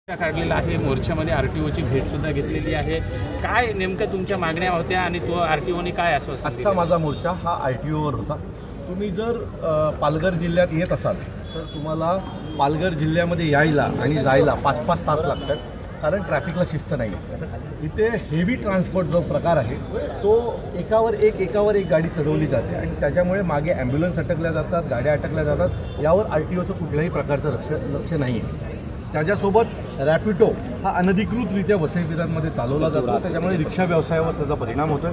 काढलेला आहे। मोर्चामध्ये आरटीओची भेट सुद्धा घेतलेली आहे। काय नेमकं तुमच्या मागण्या होत्या आणि तो आरटीओने काय आश्वासन दिलं? आजचा माझा मोर्चा हा आरटीओवर होता। तुम्ही जर पालघर जिल्ह्यात येत असाल तर तुम्हाला पालघर जिल्ह्यामध्ये यायला आणि जायला 5-5 तास लागतात, कारण ट्रॅफिकला शिस्त नाही। इथे हेवी ट्रान्सपोर्ट जो प्रकार आहे तो एकावर एक गाडी चढवली जाते आणि त्याच्यामुळे मागे ॲम्ब्युलन्स अटकल्या जातात, गाड्या अटकल्या जातात। यावर आरटीओचं कुठल्याही प्रकारचं लक्ष नाही आहे। त्याच्यासोबत रॅपिडो हा अनधिकृतरित्या वसईविरांमध्ये चालवला जातो, त्याच्यामुळे रिक्षा व्यवसायावर त्याचा परिणाम होतो।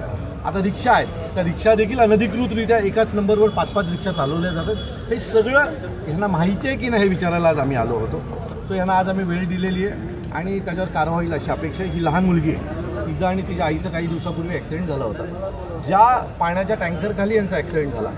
आता रिक्षा आहेत, त्या रिक्षा देखील अनधिकृतरित्या एकाच नंबरवर 5-5 रिक्षा चालवल्या जातात। हे सगळं यांना माहिती आहे की नाही हे विचारायला आज आम्ही आलो होतो। सो यांना आज आम्ही वेळ दिलेली आहे आणि त्याच्यावर कारवाई अशी अपेक्षा आहे। ही लहान मुलगी आहे, तिचा आणि तिच्या आईचा काही दिवसापूर्वी ॲक्सिडेंट झाला होता। ज्या पाण्याच्या टँकरखाली यांचा ॲक्सिडेंट झाला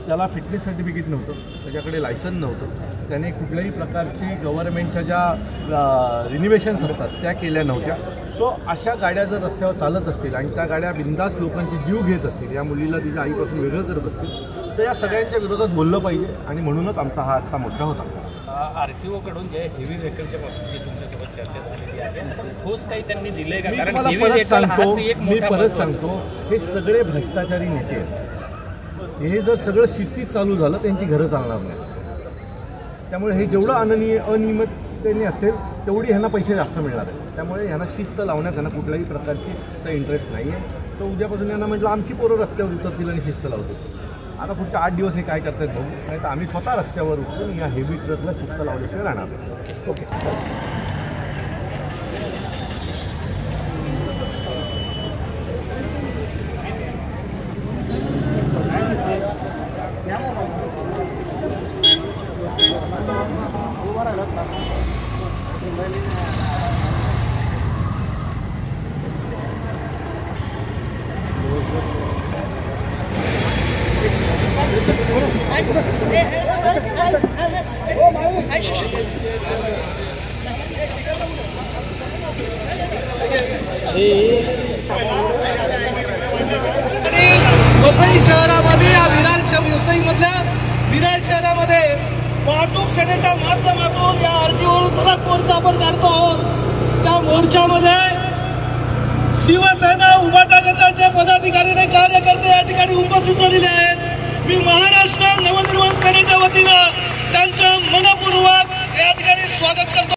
त्याला फिटनेस सर्टिफिकेट नव्हतं, त्याच्याकडे लायसन नव्हतं, त्याने कुठल्याही प्रकारची गव्हर्नमेंटच्या ज्या रिनिव्हेशन्स असतात त्या केल्या नव्हत्या। सो अशा गाड्या जर रस्त्यावर चालत असतील आणि त्या गाड्या बिनधास्त लोकांचे जीव घेत असतील, या मुलीला तिच्या आईपासून वेगळं करत असतील, तर या सगळ्यांच्या विरोधात बोललं पाहिजे आणि म्हणूनच आमचा हा आजचा मोर्चा होता। आरटीओकडून जे हेवी व्हेकलच्या बाबतीत तुमच्यासोबत चर्चा झालेली आहे, ठोस काही त्यांनी दिलंय का? कारण मी परत सांगतो हे सगळे भ्रष्टाचारी नेते आहेत। हे जर सगळं शिस्तीत चालू झालं त्यांची घरं चालणार नाही। त्यामुळे हे जेवढं अनियमिततेने असेल तेवढी ह्यांना पैसे जास्त मिळणार आहेत। त्यामुळे ह्यांना शिस्त लावण्यात त्यांना कुठल्याही प्रकारचा इंटरेस्ट नाही आहे। तर उद्यापासून यांना म्हटलं आमची पोरं रस्त्यावर उतरतील आणि शिस्त लावतील। आता पुढच्या 8 दिवस हे काय करतात बघू, नाही तर आम्ही स्वतः रस्त्यावर उतरून या हेवी ट्रकला शिस्त लावल्याशिवाय राहणार नाही। ओके। वसई शहरामध्ये या विरार शहरामध्ये वाहतूक सेनेच्या माध्यमातून या आरटीओला मोर्चा आपण काढतो आहोत। त्या मोर्चामध्ये शिवसेना उभाटा गटाचे पदाधिकारी आणि कार्यकर्ते या ठिकाणी उपस्थित झालेले आहेत। मी महाराष्ट्र नवनिर्माण सेनेच्या वतीनं त्यांचं मनपूर्वक या ठिकाणी स्वागत करतो।